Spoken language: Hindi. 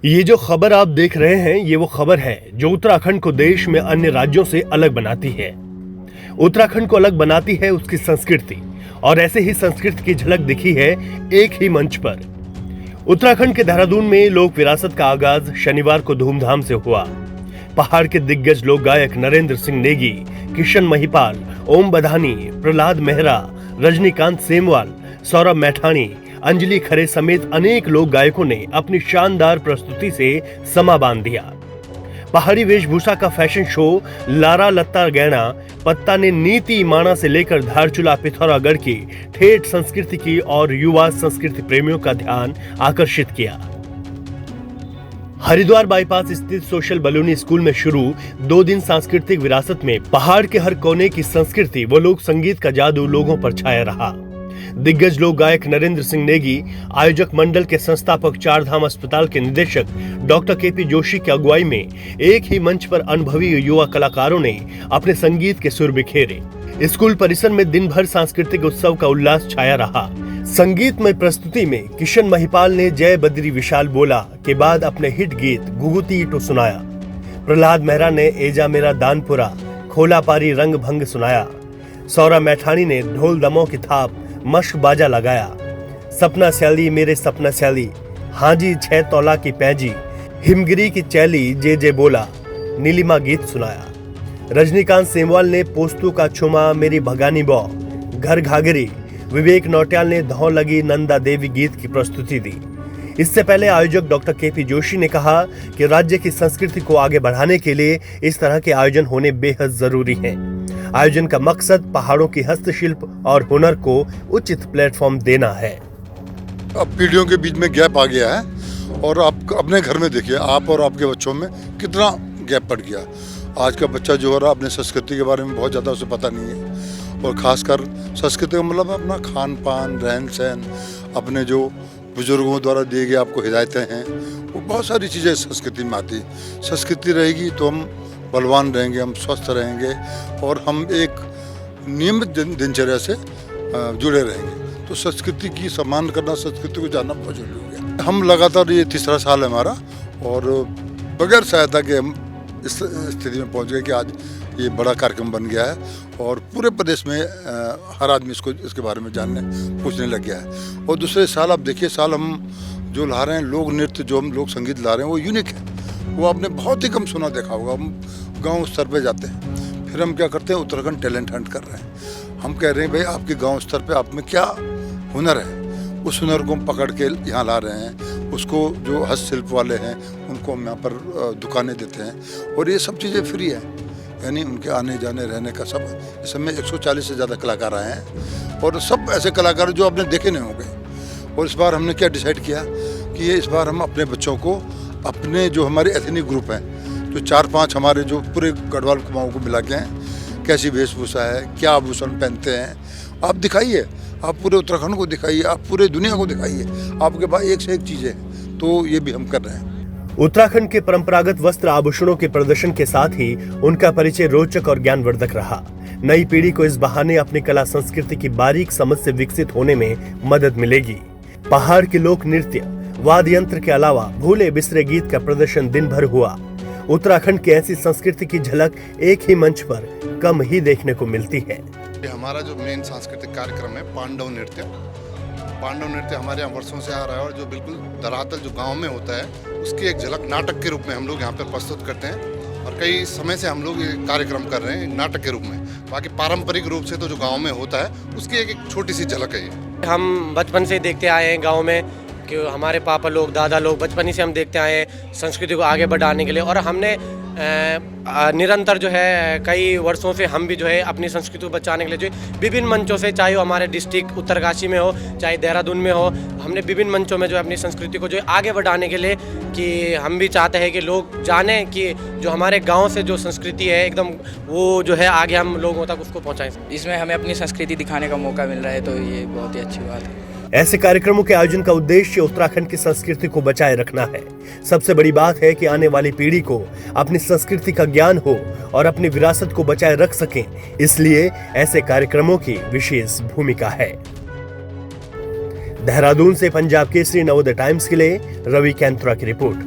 ये जो खबर आप देख रहे हैं ये वो खबर है जो उत्तराखंड को देश में अन्य राज्यों से अलग बनाती है। उत्तराखंड को अलग बनाती है उसकी संस्कृति, और ऐसे ही संस्कृति की झलक दिखी है एक ही मंच पर। उत्तराखंड के देहरादून में लोक विरासत का आगाज शनिवार को धूमधाम से हुआ। पहाड़ के दिग्गज लोक गायक नरेंद्र सिंह नेगी, किशन महिपाल, ओम बधानी, प्रहलाद मेहरा, रजनीकांत सेमवाल, सौरभ मैठाणी, अंजलि खरे समेत अनेक लोक गायकों ने अपनी शानदार प्रस्तुति से समा बांध दिया। पहाड़ी वेशभूषा का फैशन शो लारा लत्ता गैना पत्ता ने नीति माणा से लेकर धारचूला पिथौरागढ़ की ठेठ संस्कृति की और युवा संस्कृति प्रेमियों का ध्यान आकर्षित किया। हरिद्वार बाईपास स्थित सोशल बलूनी स्कूल में शुरू 2 दिन सांस्कृतिक विरासत में पहाड़ के हर कोने की संस्कृति व लोक संगीत का जादू लोगों पर छाया रहा। दिग्गज लोक गायक नरेंद्र सिंह नेगी, आयोजक मंडल के संस्थापक चारधाम अस्पताल के निदेशक डॉक्टर केपी जोशी की अगुवाई में एक ही मंच पर अनुभवी युवा कलाकारों ने अपने संगीत के सुर बिखेरे। स्कूल परिसर में दिन भर सांस्कृतिक उत्सव का उल्लास छाया रहा। संगीतमय प्रस्तुति में किशन महिपाल ने जय बद्री विशाल बोला के बाद अपने हिट गीत गुगुती इटो सुनाया। प्रहलाद मेहरा ने एजा मेरा दानपुरा खोला पारी रंग भंग सुनाया। सौरभ मैठाणी ने ढोल दमों की थाप मश्क बाजा लगाया। सपना सैली मेरे सपना सैली, हाजी 6 तौला की पैजी, हिमगिरी की चैली जे जे बोला, नीलिमा गीत सुनाया। रजनीकांत सेमवाल ने पोस्तु का छुमा मेरी भगानी बौ, घर घाघरी, विवेक नौटियाल ने धौ लगी नंदा देवी गीत की प्रस्तुति दी। इससे पहले आयोजक डॉक्टर केपी जोशी ने कहा कि राज्य की संस्कृति को आगे बढ़ाने के लिए इस तरह के आयोजन होने बेहद जरूरी हैं। आयोजन का मकसद पहाड़ों की हस्तशिल्प और हुनर को उचित प्लेटफॉर्म देना है। अब पीढ़ियों के बीच में गैप आ गया है और आप अपने घर में देखिए, आप और आपके बच्चों में कितना गैप पड़ गया। आज का बच्चा जो हो रहा अपने संस्कृति के बारे में बहुत ज़्यादा उसे पता नहीं है, और ख़ासकर संस्कृति का मतलब अपना खान पान, रहन सहन, अपने जो बुजुर्गों द्वारा दिए गए आपको हिदायतें हैं, वो बहुत सारी चीज़ें संस्कृति में आती। संस्कृति रहेगी तो हम बलवान रहेंगे, हम स्वस्थ रहेंगे और हम एक नियमित दिनचर्या से जुड़े रहेंगे। तो संस्कृति की सम्मान करना, संस्कृति को जानना बहुत जरूरी हो गया। हम लगातार, ये 3रा साल है हमारा, और बगैर सहायता के हम इस स्थिति में पहुंच गए कि आज ये बड़ा कार्यक्रम बन गया है और पूरे प्रदेश में हर आदमी इसके बारे में जानने पूछने लग गया है। और दूसरे साल आप देखिए, साल हम जो ला रहे हैं लोक नृत्य, जो हम लोक संगीत ला रहे हैं वो यूनिक है। वो आपने बहुत ही कम सुना देखा होगा। हम गांव स्तर पे जाते हैं, फिर हम क्या करते हैं, उत्तराखंड टैलेंट हंट कर रहे हैं। हम कह रहे हैं भाई आपके गांव स्तर पे आप में क्या हुनर है, उस हुनर को हम पकड़ के यहाँ ला रहे हैं। उसको जो हस्तशिल्प वाले हैं उनको हम यहाँ पर दुकानें देते हैं, और ये सब चीज़ें फ्री है, यानी उनके आने जाने रहने का सब। इस समय 140 से ज़्यादा कलाकार आए हैं, और सब ऐसे कलाकार जो आपने देखे नहीं होंगे। और इस बार हमने क्या डिसाइड किया कि ये इस बार हम अपने बच्चों को, अपने जो हमारे एथनिक ग्रुप हैं, जो 4-5 हमारे जो पूरे गढ़वाल कुमाऊं को मिला के हैं, कैसी वेशभूषा है, क्या आभूषण पहनते हैं, आप दिखाइए, आप पूरे उत्तराखंड को दिखाइए, आप पूरे दुनिया को दिखाइए। आपके पास एक से एक चीज़ें हैं, तो ये भी हम कर रहे हैं। उत्तराखंड के परंपरागत वस्त्र आभूषणों के प्रदर्शन के साथ ही उनका परिचय रोचक और ज्ञानवर्धक रहा। नई पीढ़ी को इस बहाने अपनी कला संस्कृति की बारीक समझ से विकसित होने में मदद मिलेगी। पहाड़ के लोक नृत्य, वाद्य यंत्र के अलावा भूले बिसरे गीत का प्रदर्शन दिन भर हुआ। उत्तराखंड की ऐसी संस्कृति की झलक एक ही मंच पर कम ही देखने को मिलती है। हमारा जो मेन सांस्कृतिक कार्यक्रम है पांडव नृत्य हमारे यहाँ वर्षों से आ रहा है, और जो बिल्कुल धरातल जो गांव में होता है उसकी एक झलक नाटक के रूप में हम लोग यहाँ पर प्रस्तुत करते हैं। और कई समय से हम लोग ये कार्यक्रम कर रहे हैं नाटक के रूप में। बाकी पारंपरिक रूप से तो जो गाँव में होता है उसकी एक छोटी सी झलक है ये। हम बचपन से देखते आए हैं गाँव में कि हमारे पापा लोग, दादा लोग, बचपन ही से हम देखते आए हैं संस्कृति को आगे बढ़ाने के लिए। और हमने निरंतर जो है कई वर्षों से हम भी जो है अपनी संस्कृति को बचाने के लिए जो विभिन्न मंचों से, चाहे वो हमारे डिस्ट्रिक्ट उत्तरकाशी में हो, चाहे देहरादून में हो, हमने विभिन्न मंचों में जो है अपनी संस्कृति को जो है आगे बढ़ाने के लिए, कि हम भी चाहते हैं कि लोग जानें कि जो हमारे गाँव से जो संस्कृति है एकदम वो जो है आगे हम लोगों तक उसको पहुँचाएँ। इसमें हमें अपनी संस्कृति दिखाने का मौका मिल रहा है, तो ये बहुत ही अच्छी बात है। ऐसे कार्यक्रमों के आयोजन का उद्देश्य उत्तराखंड की संस्कृति को बचाए रखना है। सबसे बड़ी बात है कि आने वाली पीढ़ी को अपनी संस्कृति का ज्ञान हो और अपनी विरासत को बचाए रख सकें, इसलिए ऐसे कार्यक्रमों की विशेष भूमिका है। देहरादून से पंजाब केसरी नवोदय टाइम्स के लिए रवि कैंथुरा की रिपोर्ट।